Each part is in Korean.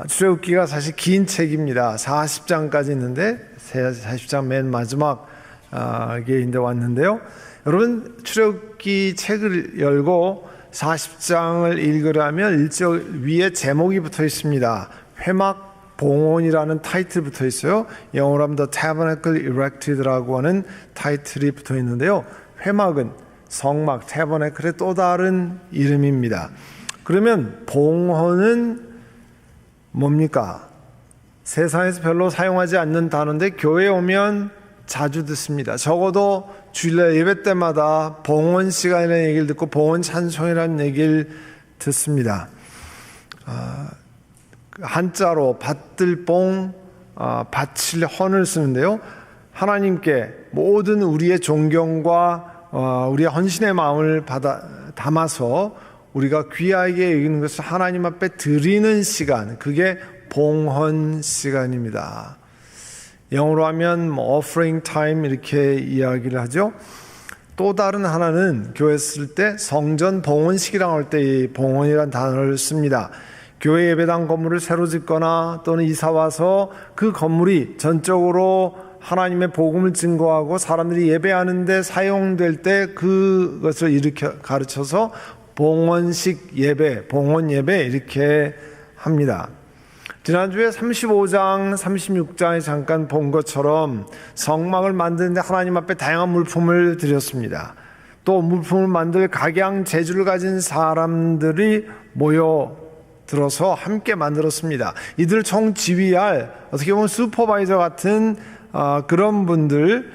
출애굽기가 사실 긴 책입니다. 40장까지 있는데 40장 맨 마지막에 이제 왔는데요. 여러분, 출애굽기 책을 열고 40장을 읽으려면 위에 제목이 붙어 있습니다. 회막 봉헌이라는 타이틀 붙어 있어요. 영어로 하면 The Tabernacle Erected라고 하는 타이틀이 붙어 있는데요. 회막은 성막, Tabernacle의 또 다른 이름입니다. 그러면 봉헌은 뭡니까? 세상에서 별로 사용하지 않는 단어인데 교회에 오면 자주 듣습니다. 적어도 주일날 예배 때마다 봉헌 시간이라는 얘기를 듣고 봉헌 찬송이라는 얘기를 듣습니다. 한자로 받들 봉, 바칠 헌을 쓰는데요. 하나님께 모든 우리의 존경과 우리의 헌신의 마음을 담아서 우리가 귀하게 여기는 것을 하나님 앞에 드리는 시간, 그게 봉헌 시간입니다. 영어로 하면 offering time 이렇게 이야기를 하죠. 또 다른 하나는 교회 쓸 때 성전 봉헌식이라고 할 때 이 봉헌이라는 단어를 씁니다. 교회 예배당 건물을 새로 짓거나 또는 이사 와서 그 건물이 전적으로 하나님의 복음을 증거하고 사람들이 예배하는데 사용될 때 그것을 가르쳐서 봉헌식 예배, 봉헌 예배 이렇게 합니다. 지난주에 35장, 36장에 잠깐 본 것처럼 성막을 만드는데 하나님 앞에 다양한 물품을 드렸습니다. 또 물품을 만들 각양 재주를 가진 사람들이 모여들어서 함께 만들었습니다. 이들 총지휘할 어떻게 보면 슈퍼바이저 같은 그런 분들이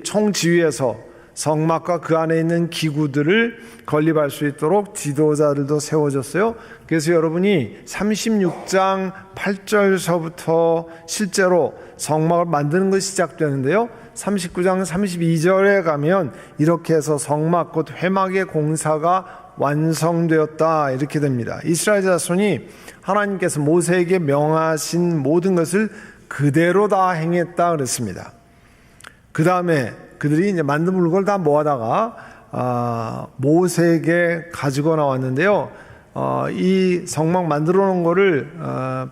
총지휘해서 성막과 그 안에 있는 기구들을 건립할 수 있도록 지도자들도 세워졌어요. 그래서 여러분이 36장 8절서부터 실제로 성막을 만드는 것이 시작되는데요. 39장 32절에 가면 이렇게 해서 성막 곧 회막의 공사가 완성되었다 이렇게 됩니다. 이스라엘 자손이 하나님께서 모세에게 명하신 모든 것을 그대로 다 행했다 그랬습니다. 그 다음에 그들이 이제 만든 물건을 다 모아다가 모세에게 가지고 나왔는데요. 이 성막 만들어 놓은 거를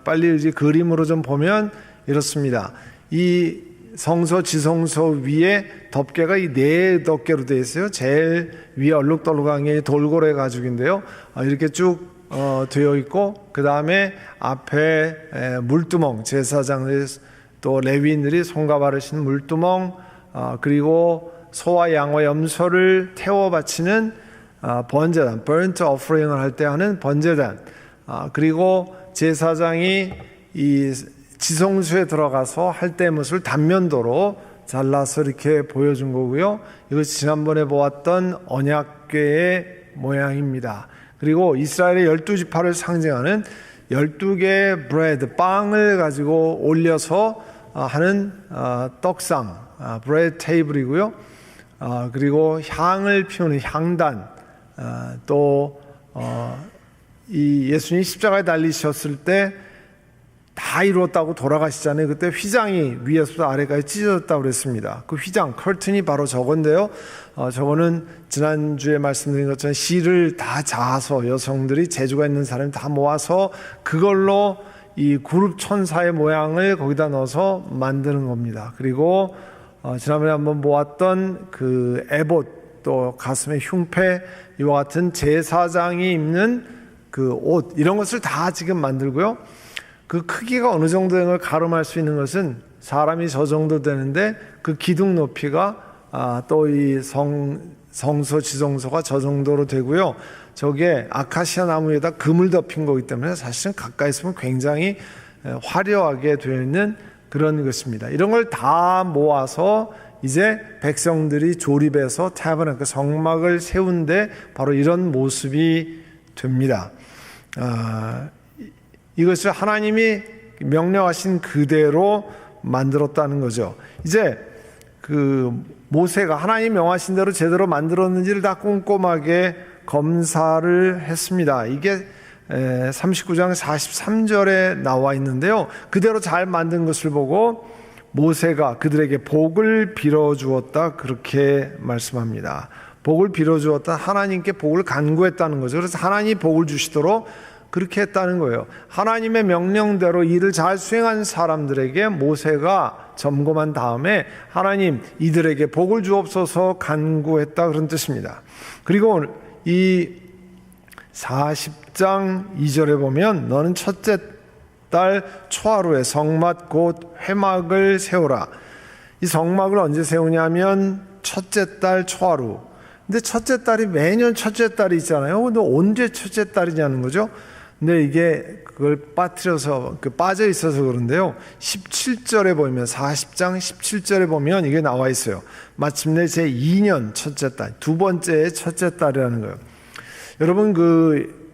빨리 이제 그림으로 좀 보면 이렇습니다. 이 성소 지성소 위에 덮개가 이 네 덮개로 되어 있어요. 제일 위에 얼룩덜룩한 게 돌고래 가죽인데요. 이렇게 쭉 되어 있고 그 다음에 앞에 물두멍, 제사장들 또 레위인들이 손과 발을 신 물두멍, 그리고 소와 양과 염소를 태워 바치는 번제단, burnt offering을 할 때 하는 번제단, 그리고 제사장이 이 지성소에 들어가서 할 때 못을 단면도로 잘라서 이렇게 보여준 거고요. 이것이 지난번에 보았던 언약궤의 모양입니다. 그리고 이스라엘의 12지파를 상징하는 12개의 브레드, 빵을 가지고 올려서 하는 떡상, 브레드 테이블이고요. 그리고 향을 피우는 향단, 또 이 예수님이 십자가에 달리셨을 때 다 이루었다고 돌아가시잖아요. 그때 휘장이 위에서부터 아래까지 찢어졌다고 그랬습니다. 그 휘장, 커튼이 바로 저건데요. 저거는 지난주에 말씀드린 것처럼 실을 다 자아서 여성들이 재주가 있는 사람이 다 모아서 그걸로 이 그룹 천사의 모양을 거기다 넣어서 만드는 겁니다. 그리고 지난번에 한번 보았던 그 에봇, 또 가슴에 흉패, 이와 같은 제사장이 입는 그 옷, 이런 것을 다 지금 만들고요. 그 크기가 어느 정도 되는 걸 가늠할 수 있는 것은 사람이 저 정도 되는데 그 기둥 높이가 또 이 성소 지성소가 저 정도로 되고요. 저게 아카시아 나무에다 금을 덮인 거기 때문에 사실은 가까이 있으면 굉장히 화려하게 되어 있는 그런 것입니다. 이런 걸 다 모아서 이제 백성들이 조립해서 타버나클 성막을 세운데 바로 이런 모습이 됩니다. 이것을 하나님이 명령하신 그대로 만들었다는 거죠. 이제 그 모세가 하나님 명하신 대로 제대로 만들었는지를 다 꼼꼼하게 검사를 했습니다. 이게 39장 43절에 나와 있는데요. 그대로 잘 만든 것을 보고 모세가 그들에게 복을 빌어주었다 그렇게 말씀합니다. 복을 빌어주었다, 하나님께 복을 간구했다는 거죠. 그래서 하나님이 복을 주시도록 그렇게 했다는 거예요. 하나님의 명령대로 일을 잘 수행한 사람들에게 모세가 점검한 다음에 하나님 이들에게 복을 주옵소서 간구했다 그런 뜻입니다. 그리고 이 40장 2절에 보면 너는 첫째 달 초하루에 성막 곧 회막을 세우라. 이 성막을 언제 세우냐면 첫째 달 초하루. 근데 첫째 달이 매년 첫째 달이 있잖아요. 근데 언제 첫째 달이냐는 거죠. 근데 이게 그걸 빠뜨려서 빠져 있어서 그런데요. 17절에 보면 40장 17절에 보면 이게 나와 있어요. 마침내 제 2년 첫째 달, 두 번째의 첫째 달이라는 거예요. 여러분 그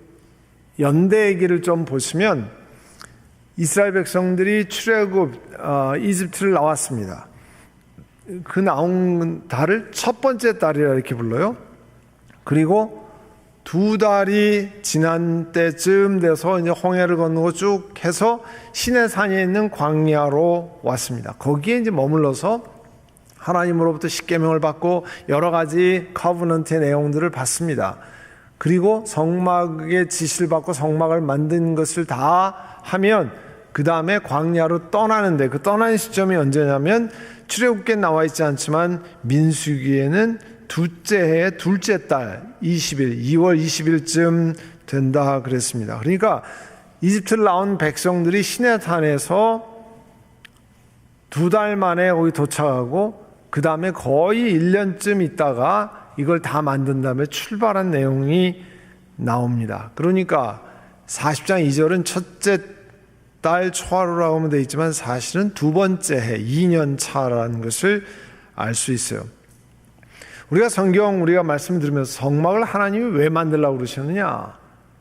연대 얘기를 좀 보시면 이스라엘 백성들이 출애굽 이집트를 나왔습니다. 그 나온 달을 첫 번째 달이라 이렇게 불러요. 그리고 두 달이 지난 때쯤 돼서 이제 홍해를 건너고 쭉 해서 시내산에 있는 광야로 왔습니다. 거기에 이제 머물러서 하나님으로부터 십계명을 받고 여러 가지 커버넌트의 내용들을 받습니다. 그리고 성막의 지시를 받고 성막을 만든 것을 다 하면 그 다음에 광야로 떠나는데 그 떠나는 시점이 언제냐면 출애굽기에 나와 있지 않지만 민수기에는 둘째 해 둘째 달 20일 2월 20일쯤 된다 그랬습니다. 그러니까 이집트를 나온 백성들이 시내산에서 두 달 만에 거기 도착하고 그 다음에 거의 1년쯤 있다가 이걸 다 만든 다음에 출발한 내용이 나옵니다. 그러니까 40장 2절은 첫째 달 초하루라고 하면 되어 있지만 사실은 두 번째 해 2년 차라는 것을 알 수 있어요. 우리가 우리가 말씀을 들으면서 성막을 하나님이 왜 만들라고 그러셨느냐?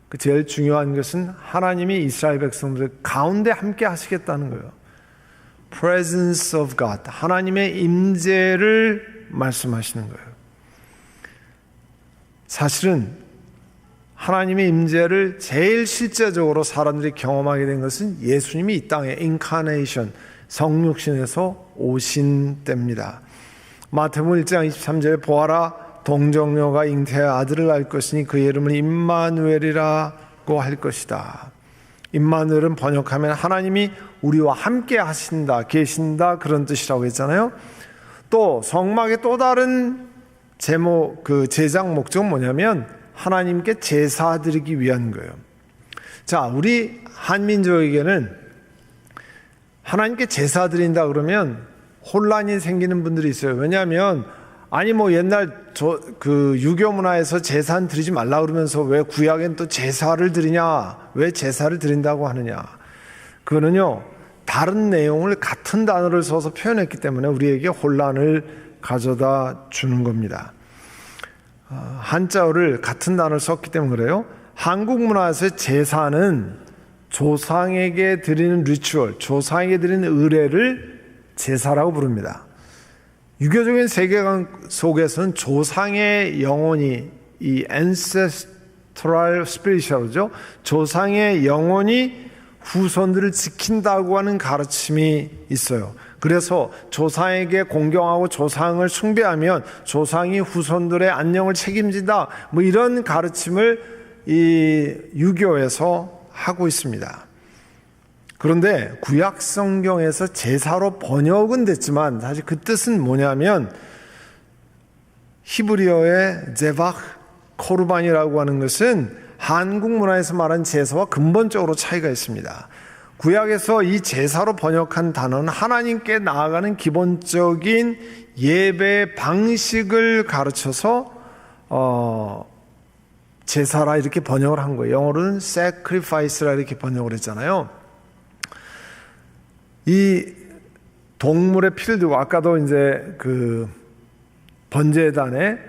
그 제일 중요한 것은 하나님이 이스라엘 백성들 가운데 함께 하시겠다는 거예요. Presence of God, 하나님의 임재를 말씀하시는 거예요. 사실은 하나님의 임재를 제일 실제적으로 사람들이 경험하게 된 것은 예수님이 이 땅에 인카네이션, 성육신에서 오신 때입니다. 마태복음 1장 23절에 보아라 동정녀가 잉태하여 아들을 낳을 것이니 그의 이름을 임마누엘이라고 할 것이다. 임마누엘은 번역하면 하나님이 우리와 함께 하신다, 계신다 그런 뜻이라고 했잖아요. 또 성막의 또 다른 제목, 그 제작 목적은 뭐냐면 하나님께 제사 드리기 위한 거예요. 자, 우리 한민족에게는 하나님께 제사 드린다 그러면 혼란이 생기는 분들이 있어요. 왜냐하면 옛날 그 유교 문화에서 제사 드리지 말라 그러면서 왜 구약엔 또 제사를 드리냐? 왜 제사를 드린다고 하느냐? 그거는요, 다른 내용을 같은 단어를 써서 표현했기 때문에 우리에게 혼란을 가져다 주는 겁니다. 한자어를 같은 단어를 썼기 때문에 그래요. 한국 문화에서의 제사는 조상에게 드리는 리추얼, 조상에게 드리는 의례를 제사라고 부릅니다. 유교적인 세계관 속에서는 조상의 영혼이 이 ancestral spirit이라고 그러죠. 조상의 영혼이 후손들을 지킨다고 하는 가르침이 있어요. 그래서 조상에게 공경하고 조상을 숭배하면 조상이 후손들의 안녕을 책임진다. 이런 가르침을 이 유교에서 하고 있습니다. 그런데 구약 성경에서 제사로 번역은 됐지만 사실 그 뜻은 뭐냐면 히브리어의 제박 코르반이라고 하는 것은 한국 문화에서 말하는 제사와 근본적으로 차이가 있습니다. 구약에서 이 제사로 번역한 단어는 하나님께 나아가는 기본적인 예배 방식을 가르쳐서 제사라 이렇게 번역을 한 거예요. 영어로는 sacrifice라 이렇게 번역을 했잖아요. 이 동물의 피를 들고 아까도 이제 그 번제단에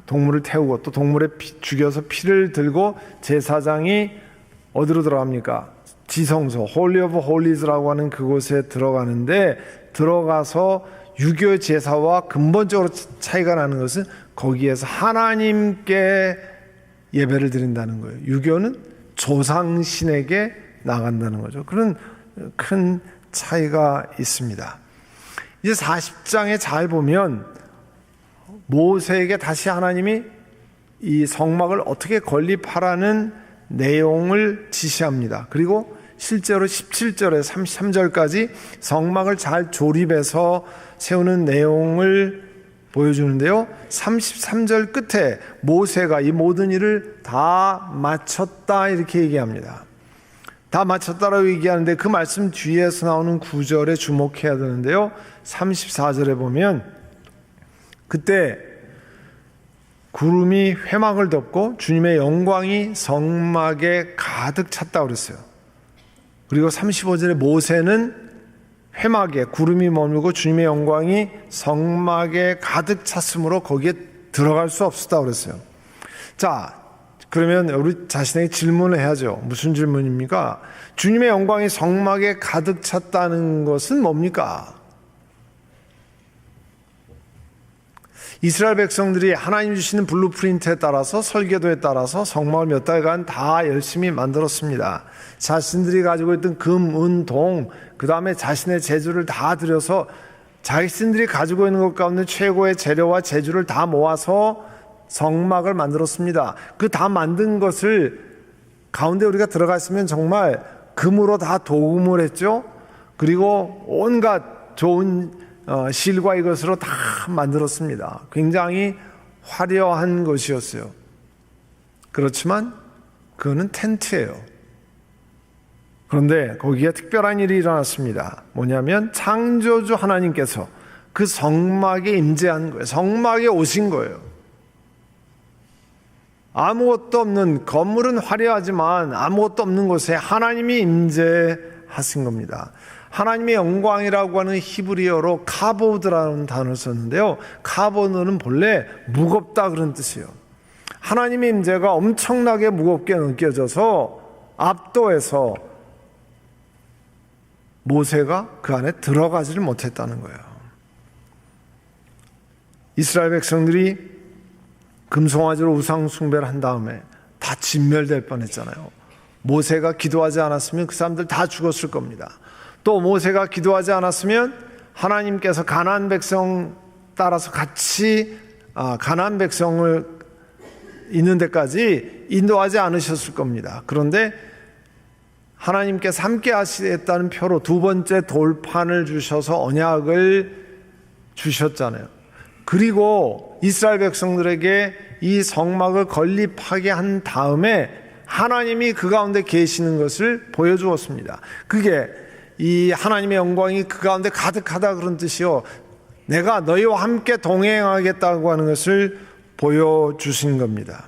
동물을 태우고 또 동물의 죽여서 피를 들고 제사장이 어디로 들어갑니까? 지성소, 홀리 오브 홀리즈라고 하는 그곳에 들어가는데 들어가서 유교 제사와 근본적으로 차이가 나는 것은 거기에서 하나님께 예배를 드린다는 거예요. 유교는 조상신에게 나간다는 거죠. 그런 큰 차이가 있습니다. 이제 40장에 잘 보면 모세에게 다시 하나님이 이 성막을 어떻게 건립하라는 내용을 지시합니다. 그리고 실제로 17절에 33절까지 성막을 잘 조립해서 세우는 내용을 보여주는데요. 33절 끝에 모세가 이 모든 일을 다 마쳤다 이렇게 얘기합니다. 다 마쳤다라고 얘기하는데 그 말씀 뒤에서 나오는 구절에 주목해야 되는데요. 34절에 보면 그때 구름이 회막을 덮고 주님의 영광이 성막에 가득 찼다고 그랬어요. 그리고 35절에 모세는 회막에 구름이 머물고 주님의 영광이 성막에 가득 찼으므로 거기에 들어갈 수 없었다고 그랬어요. 자, 그러면 우리 자신에게 질문을 해야죠. 무슨 질문입니까? 주님의 영광이 성막에 가득 찼다는 것은 뭡니까? 이스라엘 백성들이 하나님 주시는 블루프린트에 따라서 설계도에 따라서 성막을 몇 달간 다 열심히 만들었습니다. 자신들이 가지고 있던 금, 은, 동, 그 다음에 자신의 재주를 다 들여서 자신들이 가지고 있는 것 가운데 최고의 재료와 재주를 다 모아서 성막을 만들었습니다. 그 다 만든 것을 가운데 우리가 들어가 있으면 정말 금으로 다 도금을 했죠. 그리고 온갖 좋은 실과 이것으로 다 만들었습니다. 굉장히 화려한 것이었어요. 그렇지만 그거는 텐트예요. 그런데 거기에 특별한 일이 일어났습니다. 뭐냐면 창조주 하나님께서 그 성막에 임재한 거예요. 성막에 오신 거예요. 아무것도 없는, 건물은 화려하지만 아무것도 없는 곳에 하나님이 임재하신 겁니다. 하나님의 영광이라고 하는 히브리어로 카보드라는 단어를 썼는데요. 카보드는 본래 무겁다 그런 뜻이에요. 하나님의 임재가 엄청나게 무겁게 느껴져서 압도해서 모세가 그 안에 들어가지를 못했다는 거예요. 이스라엘 백성들이 금송아지로 우상 숭배를 한 다음에 다 진멸될 뻔했잖아요. 모세가 기도하지 않았으면 그 사람들 다 죽었을 겁니다. 또 모세가 기도하지 않았으면 하나님께서 가나안 백성 따라서 같이 가나안 백성을 있는 데까지 인도하지 않으셨을 겁니다. 그런데 하나님께서 함께 하시겠다는 표로 두 번째 돌판을 주셔서 언약을 주셨잖아요. 그리고 이스라엘 백성들에게 이 성막을 건립하게 한 다음에 하나님이 그 가운데 계시는 것을 보여주었습니다. 그게 이 하나님의 영광이 그 가운데 가득하다 그런 뜻이요. 내가 너희와 함께 동행하겠다고 하는 것을 보여주신 겁니다.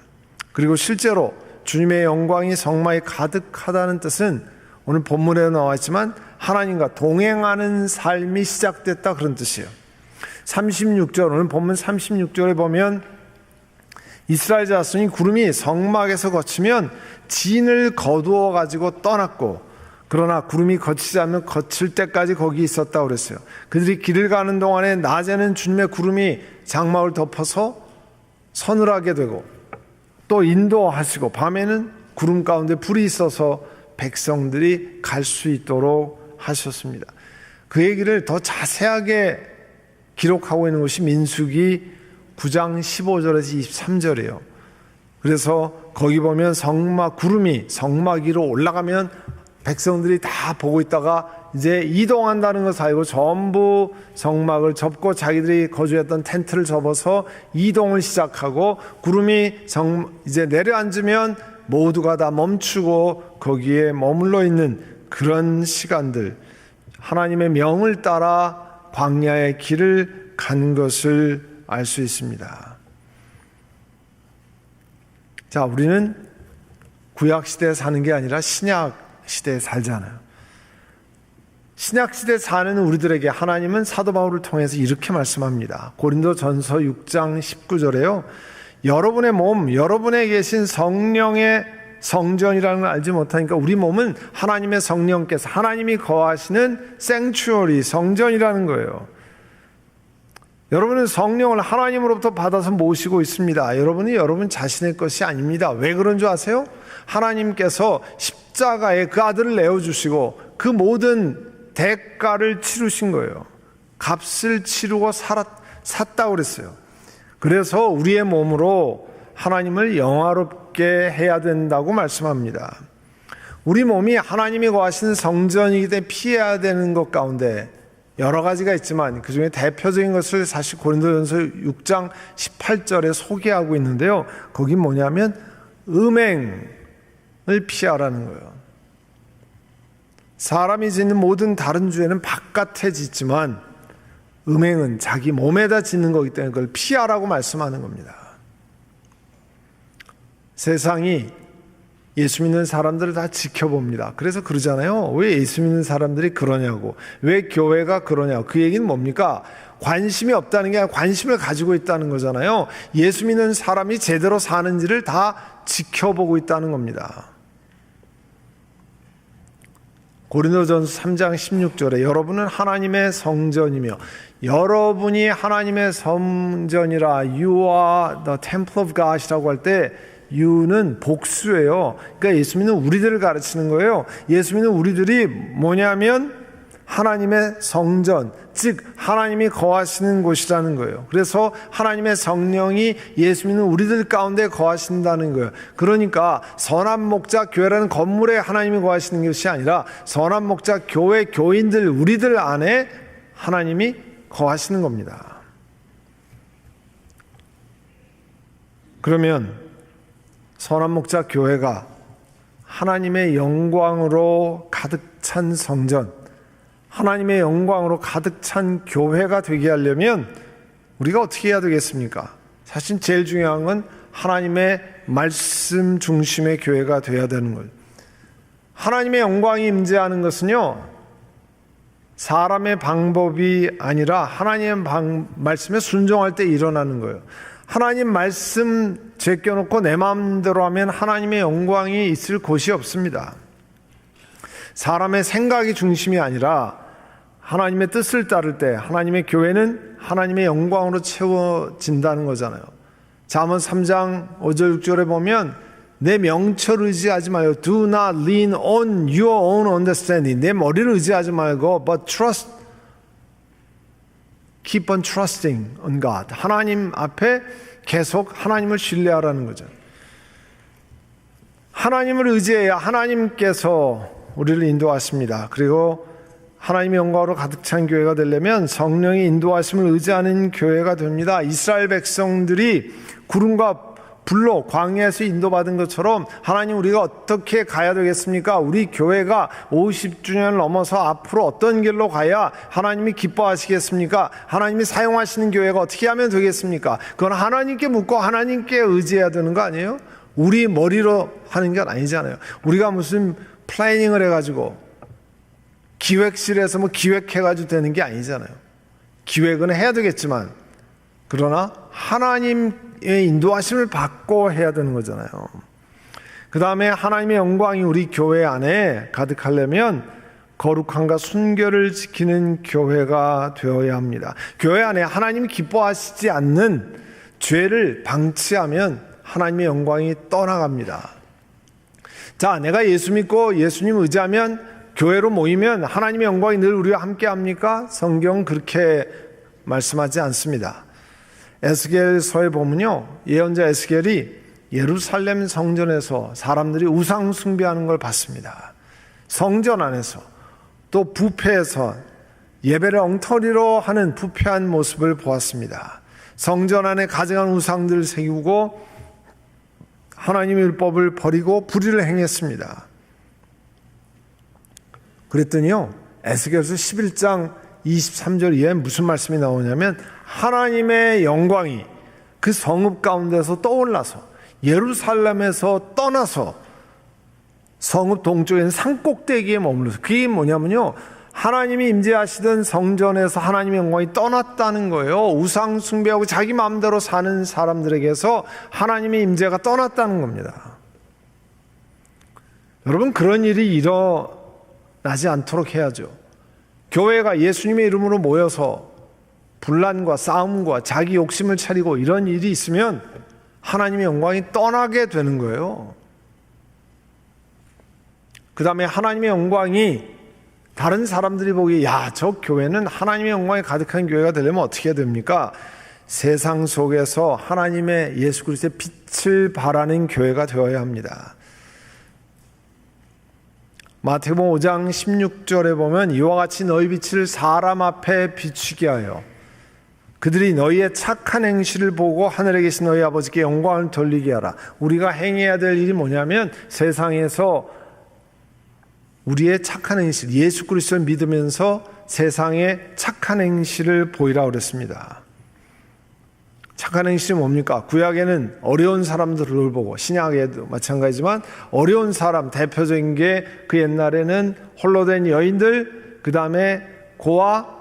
그리고 실제로 주님의 영광이 성막에 가득하다는 뜻은 오늘 본문에 나와 있지만 하나님과 동행하는 삶이 시작됐다 그런 뜻이에요. 36절, 오늘 본문 36절에 보면 이스라엘 자손이 구름이 성막에서 거치면 진을 거두어 가지고 떠났고 그러나 구름이 거치지 않으면 거칠 때까지 거기 있었다고 그랬어요. 그들이 길을 가는 동안에 낮에는 주님의 구름이 장막을 덮어서 서늘하게 되고 또 인도하시고 밤에는 구름 가운데 불이 있어서 백성들이 갈 수 있도록 하셨습니다. 그 얘기를 더 자세하게 기록하고 있는 것이 민수기 9장 15절에서 23절이에요. 그래서 거기 보면 구름이 성막 위로 올라가면 백성들이 다 보고 있다가 이제 이동한다는 것을 알고 전부 성막을 접고 자기들이 거주했던 텐트를 접어서 이동을 시작하고 구름이 이제 내려앉으면 모두가 다 멈추고 거기에 머물러 있는 그런 시간들, 하나님의 명을 따라 광야의 길을 간 것을 알 수 있습니다. 자, 우리는 구약 시대에 사는 게 아니라 신약 시대에 살잖아요. 신약 시대에 사는 우리들에게 하나님은 사도 바울을 통해서 이렇게 말씀합니다. 고린도전서 6장 19절에요. 여러분의 몸, 여러분에 계신 성령의 성전이라는 걸 알지 못하니까 우리 몸은 하나님의 성령께서 하나님이 거하시는 생추어리, 성전이라는 거예요. 여러분은 성령을 하나님으로부터 받아서 모시고 있습니다. 여러분이 여러분 자신의 것이 아닙니다. 왜 그런 줄 아세요? 하나님께서 십자가에 그 아들을 내어주시고 그 모든 대가를 치르신 거예요. 값을 치르고 샀다고 그랬어요. 그래서 우리의 몸으로 하나님을 받게 해야 된다고 말씀합니다. 우리 몸이 하나님이 거하시는 성전이기 때문에 피해야 되는 것 가운데 여러 가지가 있지만 그중에 대표적인 것을 사실 고린도전서 6장 18절에 소개하고 있는데요. 거긴 뭐냐면 음행을 피하라는 거예요. 사람이 짓는 모든 다른 죄는 바깥에 짓지만 음행은 자기 몸에다 짓는 거기 때문에 그걸 피하라고 말씀하는 겁니다. 세상이 예수 믿는 사람들을 다 지켜봅니다. 그래서 그러잖아요. 왜 예수 믿는 사람들이 그러냐고, 왜 교회가 그러냐고. 그 얘기는 뭡니까? 관심이 없다는 게 아니라 관심을 가지고 있다는 거잖아요. 예수 믿는 사람이 제대로 사는지를 다 지켜보고 있다는 겁니다. 고린도전서 3장 16절에 여러분은 하나님의 성전이며 여러분이 하나님의 성전이라 You are the temple of God이라고 할 때 You는 복수예요. 그러니까 예수 믿는 우리들을 가르치는 거예요. 예수 믿는 우리들이 뭐냐면 하나님의 성전, 즉 하나님이 거하시는 곳이라는 거예요. 그래서 하나님의 성령이 예수 믿는 우리들 가운데 거하신다는 거예요. 그러니까 선한 목자 교회라는 건물에 하나님이 거하시는 것이 아니라 선한 목자 교회 교인들 우리들 안에 하나님이 거하시는 겁니다. 그러면 선한 목자 교회가 하나님의 영광으로 가득 찬 성전, 하나님의 영광으로 가득 찬 교회가 되게 하려면 우리가 어떻게 해야 되겠습니까? 사실 제일 중요한 건 하나님의 말씀 중심의 교회가 되어야 되는 거예요. 하나님의 영광이 임재하는 것은요, 사람의 방법이 아니라 하나님의 말씀에 순종할 때 일어나는 거예요. 하나님 말씀 제껴놓고 내 마음대로 하면 하나님의 영광이 있을 곳이 없습니다. 사람의 생각이 중심이 아니라 하나님의 뜻을 따를 때 하나님의 교회는 하나님의 영광으로 채워진다는 거잖아요. 잠언 3장 5절 6절에 보면 내 명철을 의지하지 말고 Do not lean on your own understanding. 내 머리를 의지하지 말고 But trust Keep on trusting on God. 하나님 앞에 계속 하나님을 신뢰하라는 거죠. 하나님을 의지해야 하나님께서 우리를 인도하십니다. 그리고 하나님의 영광으로 가득 찬 교회가 되려면 성령의 인도하심을 의지하는 교회가 됩니다. 이스라엘 백성들이 구름과 불로 광야에서 인도받은 것처럼 하나님 우리가 어떻게 가야 되겠습니까? 우리 교회가 50주년을 넘어서 앞으로 어떤 길로 가야 하나님이 기뻐하시겠습니까? 하나님이 사용하시는 교회가 어떻게 하면 되겠습니까? 그건 하나님께 묻고 하나님께 의지해야 되는 거 아니에요? 우리 머리로 하는 게 아니잖아요. 우리가 무슨 플래닝을 해가지고 기획실에서 뭐 기획해가지고 되는 게 아니잖아요. 기획은 해야 되겠지만 그러나 하나님의 인도하심을 받고 해야 되는 거잖아요. 그 다음에 하나님의 영광이 우리 교회 안에 가득하려면 거룩함과 순결을 지키는 교회가 되어야 합니다. 교회 안에 하나님이 기뻐하시지 않는 죄를 방치하면 하나님의 영광이 떠나갑니다. 자, 내가 예수 믿고 예수님 의지하면 교회로 모이면 하나님의 영광이 늘 우리와 함께 합니까? 성경은 그렇게 말씀하지 않습니다. 에스겔서에 보면요, 예언자 에스겔이 예루살렘 성전에서 사람들이 우상 숭배하는 걸 봤습니다. 성전 안에서 또 부패해서 예배를 엉터리로 하는 부패한 모습을 보았습니다. 성전 안에 가증한 우상들을 세우고 하나님의 율법을 버리고 불의를 행했습니다. 그랬더니요, 에스겔서 11장 23절 이하에 무슨 말씀이 나오냐면 하나님의 영광이 그 성읍 가운데서 떠올라서 예루살렘에서 떠나서 성읍 동쪽에 있는 산꼭대기에 머물러서, 그게 뭐냐면요, 하나님이 임재하시던 성전에서 하나님의 영광이 떠났다는 거예요. 우상 숭배하고 자기 마음대로 사는 사람들에게서 하나님의 임재가 떠났다는 겁니다. 여러분, 그런 일이 일어나지 않도록 해야죠. 교회가 예수님의 이름으로 모여서 분란과 싸움과 자기 욕심을 차리고 이런 일이 있으면 하나님의 영광이 떠나게 되는 거예요. 그 다음에 하나님의 영광이 다른 사람들이 보기에 야, 저 교회는 하나님의 영광이 가득한 교회가 되려면 어떻게 해야 됩니까? 세상 속에서 하나님의 예수 그리스도의 빛을 발하는 교회가 되어야 합니다. 마태복음 5장 16절에 보면 이와 같이 너희 빛을 사람 앞에 비추게 하여 그들이 너희의 착한 행실을 보고 하늘에 계신 너희 아버지께 영광을 돌리게 하라. 우리가 행해야 될 일이 뭐냐면 세상에서 우리의 착한 행실, 예수 그리스도를 믿으면서 세상에 착한 행실을 보이라고 그랬습니다. 착한 행실이 뭡니까? 구약에는 어려운 사람들을 돌보고, 신약에도 마찬가지지만 어려운 사람, 대표적인 게 그 옛날에는 홀로 된 여인들, 그 다음에 고아,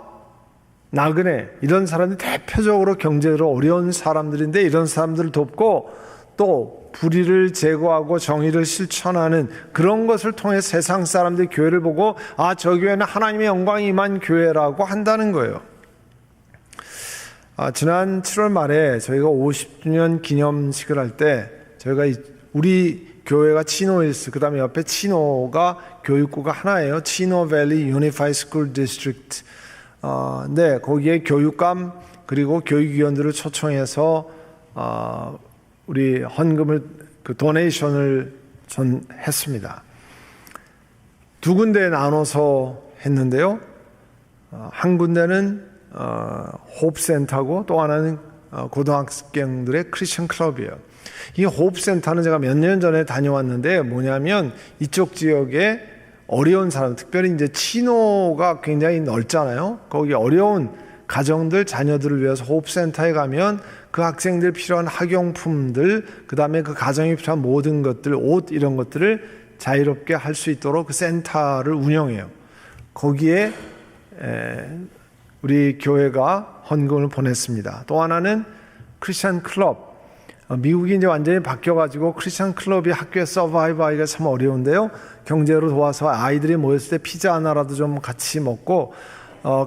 나그네, 이런 사람들이 대표적으로 경제로 어려운 사람들인데, 이런 사람들을 돕고 또 불의를 제거하고 정의를 실천하는 그런 것을 통해 세상 사람들이 교회를 보고 저 교회는 하나님의 영광이 임한 교회라고 한다는 거예요. 지난 7월 말에 저희가 50주년 기념식을 할 때 저희가 우리 교회가 치노힐스, 그 다음에 옆에 치노가 교육구가 하나예요. 치노 밸리 유니파이드 스쿨 디스트릭트. 네, 거기에 교육감 그리고 교육위원들을 초청해서 우리 헌금을 도네이션을 했습니다. 두 군데 나눠서 했는데요. 한 군데는 호프센터고 또 하나는 고등학생들의 크리스천 클럽이에요. 이 호프센터는 제가 몇 년 전에 다녀왔는데 뭐냐면 이쪽 지역에 어려운 사람, 특별히 이제 치노가 굉장히 넓잖아요. 거기 어려운 가정들, 자녀들을 위해서 호프센터에 가면 그 학생들 필요한 학용품들, 그 다음에 그 가정이 필요한 모든 것들, 옷 이런 것들을 자유롭게 할 수 있도록 그 센터를 운영해요. 거기에 우리 교회가 헌금을 보냈습니다. 또 하나는 크리스천 클럽. 미국이 이제 완전히 바뀌어가지고 크리스천 클럽이 학교에 서바이브하기가 참 어려운데요. 경제로 도와서 아이들이 모였을 때 피자 하나라도 좀 같이 먹고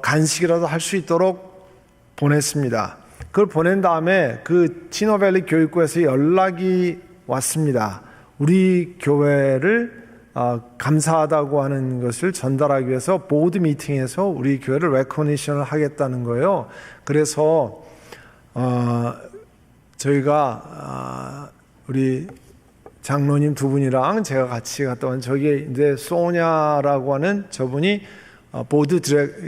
간식이라도 할 수 있도록 보냈습니다. 그걸 보낸 다음에 그 치노밸리 교육구에서 연락이 왔습니다. 우리 교회를 감사하다고 하는 것을 전달하기 위해서 보드 미팅에서 우리 교회를 레코니션을 하겠다는 거예요. 그래서 저희가 우리 장로님 두 분이랑 제가 같이 갔다 온 저기 이제 소냐라고 하는 저분이 보드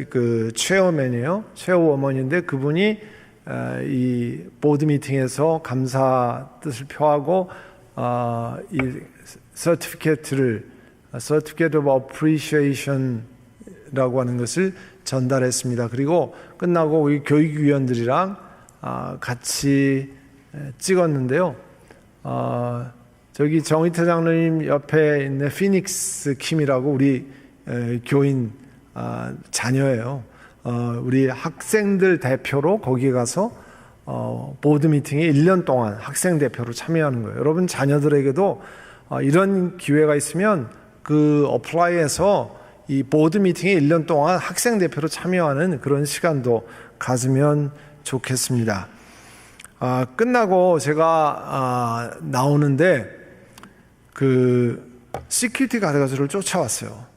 그 체어맨이에요. 체어워먼인데 그분이 이 보드 미팅에서 감사 뜻을 표하고 이 Certificate of Appreciation라고 하는 것을 전달했습니다. 그리고 끝나고 우리 교육위원들이랑 같이 찍었는데요. 저기 정희태 장로님 옆에 있는 피닉스 킴이라고 우리 교인 자녀예요. 우리 학생들 대표로 거기 가서 보드 미팅에 1년 동안 학생 대표로 참여하는 거예요. 여러분 자녀들에게도 이런 기회가 있으면 그 어플라이에서 이 보드 미팅에 1년 동안 학생 대표로 참여하는 그런 시간도 가지면 좋겠습니다. 끝나고 제가 나오는데 그 시큐리티 가드가 저를 쫓아왔어요.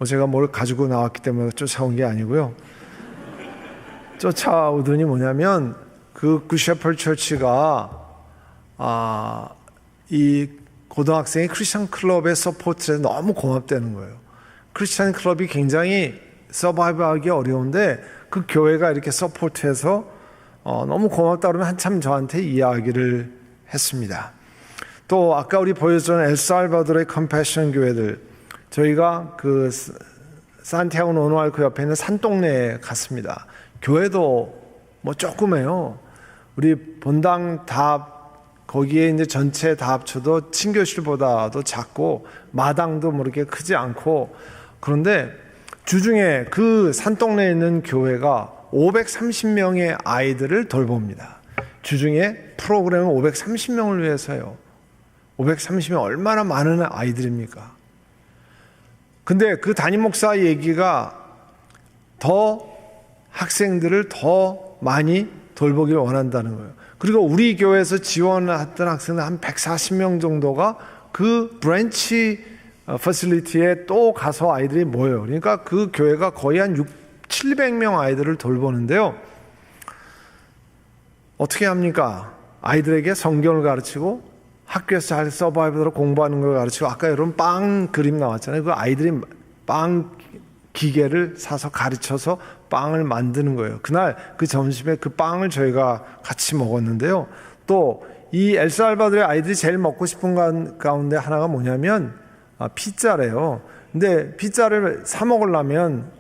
제가 뭘 가지고 나왔기 때문에 쫓아온 게 아니고요. 쫓아오더니 뭐냐면 그 굿셰퍼드 처치가 이 고등학생이 크리스천 클럽의 서포트에 너무 고맙다는 거예요. 크리스천 클럽이 굉장히 서바이브하기 어려운데 그 교회가 이렇게 서포트해서 너무 고맙다 그러면 한참 저한테 이야기를 했습니다. 또 아까 우리 보여준 엘살바도르의 컴패션 교회들, 저희가 그 산티아고 노노알코 옆에 있는 산동네에 갔습니다. 교회도 뭐 조그매요. 우리 본당 다 거기에 이제 전체 다 합쳐도 친교실보다도 작고 마당도 뭐 이렇게 크지 않고, 그런데 주중에 그 산동네에 있는 교회가 530명의 아이들을 돌봅니다. 주중에 프로그램은 530명을 위해서요. 530명 얼마나 많은 아이들입니까? 근데 그 담임 목사 얘기가 더 학생들을 더 많이 돌보기를 원한다는 거예요. 그리고 우리 교회에서 지원했던 학생들 한 140명 정도가 그 브랜치 퍼실리티에 또 가서 아이들이 모여요. 그러니까 그 교회가 거의 한 700명 아이들을 돌보는데요. 어떻게 합니까? 아이들에게 성경을 가르치고 학교에서 잘 서바이벌로 공부하는 걸 가르치고, 아까 여러분 빵 그림 나왔잖아요. 그 아이들이 빵 기계를 사서 가르쳐서 빵을 만드는 거예요. 그날 그 점심에 그 빵을 저희가 같이 먹었는데요. 또 이 엘살바도르의 아이들이 제일 먹고 싶은 가운데 하나가 뭐냐면 피자래요. 근데 피자를 사 먹으려면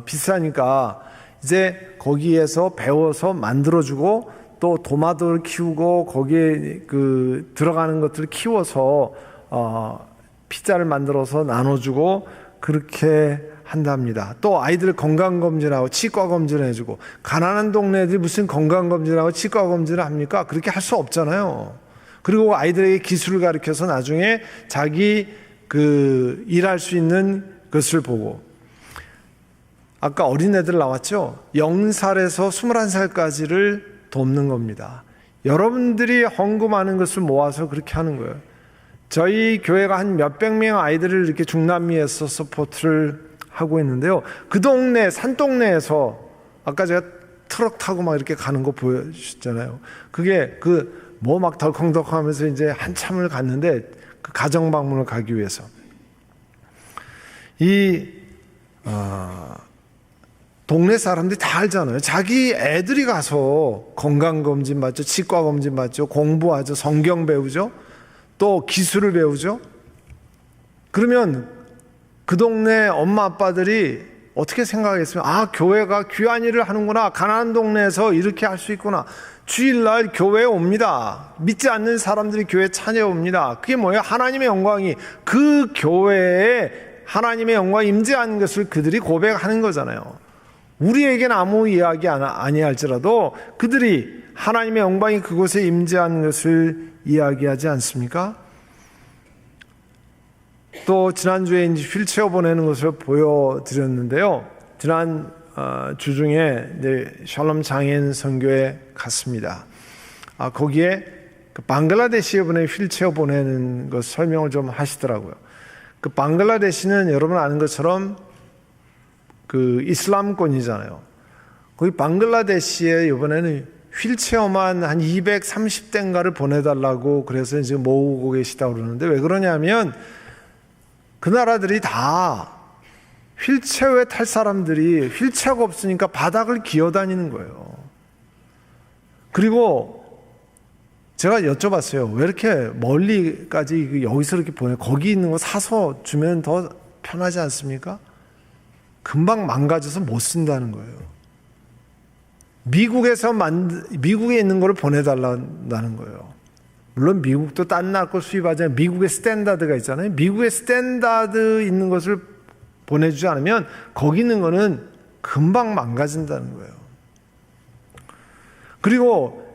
비싸니까 이제 거기에서 배워서 만들어주고, 또 도마도를 키우고 거기에 그 들어가는 것들을 키워서 피자를 만들어서 나눠주고 그렇게 한답니다. 또 아이들 건강검진하고 치과검진 해주고, 가난한 동네들이 무슨 건강검진하고 치과검진을 합니까? 그렇게 할 수 없잖아요. 그리고 아이들에게 기술을 가르쳐서 나중에 자기 그 일할 수 있는 것을 보고, 아까 어린애들 나왔죠? 0살에서 21살까지를 돕는 겁니다. 여러분들이 헌금하는 것을 모아서 그렇게 하는 거예요. 저희 교회가 한 몇백 명 아이들을 이렇게 중남미에서 서포트를 하고 있는데요. 그 동네, 산동네에서 아까 제가 트럭 타고 막 이렇게 가는 거 보여주셨잖아요. 그게 뭐 막 덜컹덜컹 하면서 이제 한참을 갔는데, 그 가정 방문을 가기 위해서. 동네 사람들이 다 알잖아요. 자기 애들이 가서 건강검진 받죠, 치과검진 받죠, 공부하죠, 성경 배우죠, 또 기술을 배우죠. 그러면 그 동네 엄마 아빠들이 어떻게 생각하겠어요? 아, 교회가 귀한 일을 하는구나. 가난한 동네에서 이렇게 할 수 있구나. 주일날 교회에 옵니다. 믿지 않는 사람들이 교회에 찾아옵니다. 그게 뭐예요? 하나님의 영광이, 그 교회에 하나님의 영광이 임재한 것을 그들이 고백하는 거잖아요. 우리에게는 아무 이야기 아니할지라도 그들이 하나님의 영광이 그곳에 임재한 것을 이야기하지 않습니까? 또 지난주에 이제 휠체어 보내는 것을 보여드렸는데요. 지난 주 중에 이제 샬롬 장애인 선교에 갔습니다. 거기에 그 방글라데시에 보내 휠체어 보내는 것 설명을 좀 하시더라고요. 그 방글라데시는 여러분 아는 것처럼 그 이슬람권이잖아요. 거기 방글라데시에 이번에는 휠체어만 한 230대인가를 보내달라고 그래서 이제 모으고 계시다고 그러는데, 왜 그러냐면 그 나라들이 다 휠체어에 탈 사람들이 휠체어가 없으니까 바닥을 기어다니는 거예요. 그리고 제가 여쭤봤어요. 왜 이렇게 멀리까지 여기서 이렇게 보내? 거기 있는 거 사서 주면 더 편하지 않습니까? 금방 망가져서 못 쓴다는 거예요. 미국에 있는 거를 보내달라는 거예요. 물론 미국도 딴 나라 걸 수입하잖아요. 미국의 스탠다드가 있잖아요. 미국의 스탠다드 있는 것을 보내주지 않으면 거기 있는 거는 금방 망가진다는 거예요. 그리고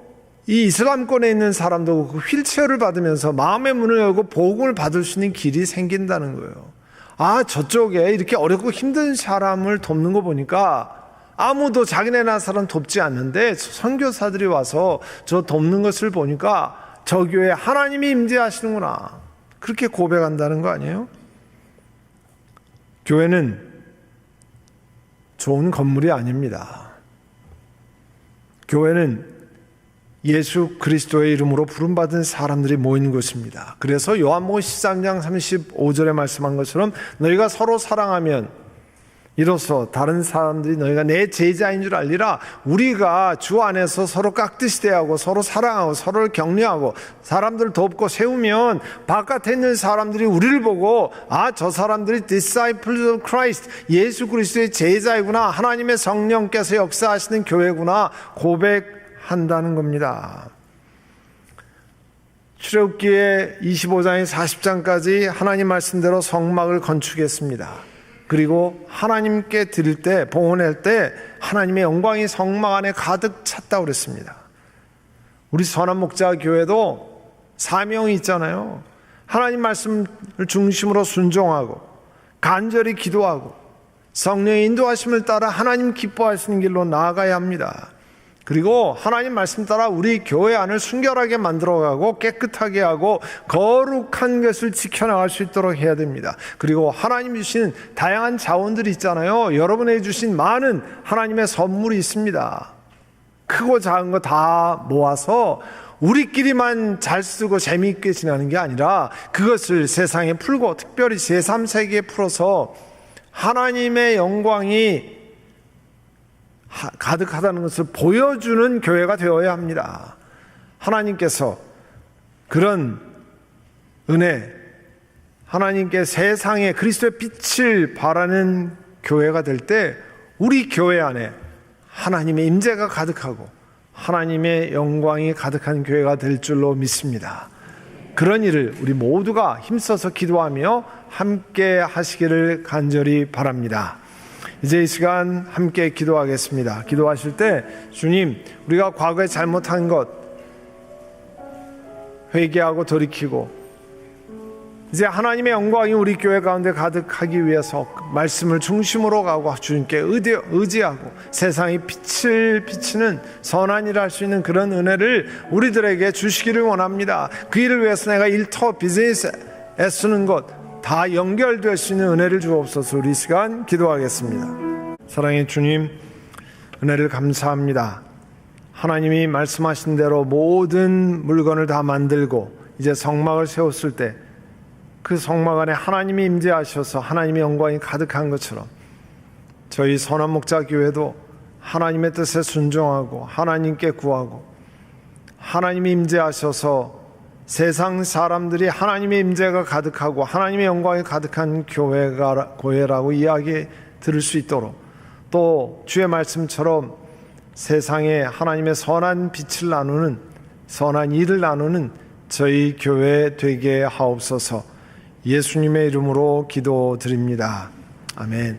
이 이슬람권에 있는 사람도 그 휠체어를 받으면서 마음의 문을 열고 복음을 받을 수 있는 길이 생긴다는 거예요. 아, 저쪽에 이렇게 어렵고 힘든 사람을 돕는 거 보니까 아무도 자기네 나라 사람 돕지 않는데 선교사들이 와서 저 돕는 것을 보니까 저 교회에 하나님이 임재하시는구나, 그렇게 고백한다는 거 아니에요? 교회는 좋은 건물이 아닙니다. 교회는 예수 그리스도의 이름으로 부름받은 사람들이 모이는 곳입니다. 그래서 요한복음 13장 35절에 말씀한 것처럼 너희가 서로 사랑하면 이로써 다른 사람들이 너희가 내 제자인 줄 알리라. 우리가 주 안에서 서로 깍듯이 대하고 서로 사랑하고 서로를 격려하고 사람들을 돕고 세우면 바깥에 있는 사람들이 우리를 보고 아, 저 사람들이 disciples of Christ, 예수 그리스도의 제자이구나, 하나님의 성령께서 역사하시는 교회구나 고백한다는 겁니다. 출애굽기의 25장에 40장까지 하나님 말씀대로 성막을 건축했습니다. 그리고 하나님께 드릴 때, 봉헌할 때 하나님의 영광이 성막 안에 가득 찼다고 그랬습니다. 우리 선한 목자 교회도 사명이 있잖아요. 하나님 말씀을 중심으로 순종하고 간절히 기도하고 성령의 인도하심을 따라 하나님 기뻐하시는 길로 나아가야 합니다. 그리고 하나님 말씀 따라 우리 교회 안을 순결하게 만들어가고 깨끗하게 하고 거룩한 것을 지켜나갈 수 있도록 해야 됩니다. 그리고 하나님 주신 다양한 자원들이 있잖아요. 여러분에게 주신 많은 하나님의 선물이 있습니다. 크고 작은 거 다 모아서 우리끼리만 잘 쓰고 재미있게 지내는 게 아니라 그것을 세상에 풀고 특별히 제3세계에 풀어서 하나님의 영광이 가득하다는 것을 보여주는 교회가 되어야 합니다. 하나님께서 그런 은혜, 하나님께 세상에 그리스도의 빛을 발하는 교회가 될 때 우리 교회 안에 하나님의 임재가 가득하고 하나님의 영광이 가득한 교회가 될 줄로 믿습니다. 그런 일을 우리 모두가 힘써서 기도하며 함께 하시기를 간절히 바랍니다. 이제 이 시간 함께 기도하겠습니다. 기도하실 때 주님, 우리가 과거에 잘못한 것 회개하고 돌이키고 이제 하나님의 영광이 우리 교회 가운데 가득하기 위해서 말씀을 중심으로 가고 주님께 의지하고 세상에 빛을 비치는 선한 일을 할 수 있는 그런 은혜를 우리들에게 주시기를 원합니다. 그 일을 위해서 내가 일터 비즈니스 애쓰는 것 다 연결될 수 있는 은혜를 주옵소서. 우리 시간 기도하겠습니다. 사랑의 주님, 은혜를 감사합니다. 하나님이 말씀하신 대로 모든 물건을 다 만들고 이제 성막을 세웠을 때 그 성막 안에 하나님이 임재하셔서 하나님의 영광이 가득한 것처럼 저희 선한목자교회도 하나님의 뜻에 순종하고 하나님께 구하고 하나님이 임재하셔서 세상 사람들이 하나님의 임재가 가득하고 하나님의 영광이 가득한 교회라고 이야기 들을 수 있도록 또 주의 말씀처럼 세상에 하나님의 선한 빛을 나누는 선한 일을 나누는 저희 교회 되게 하옵소서. 예수님의 이름으로 기도드립니다. 아멘.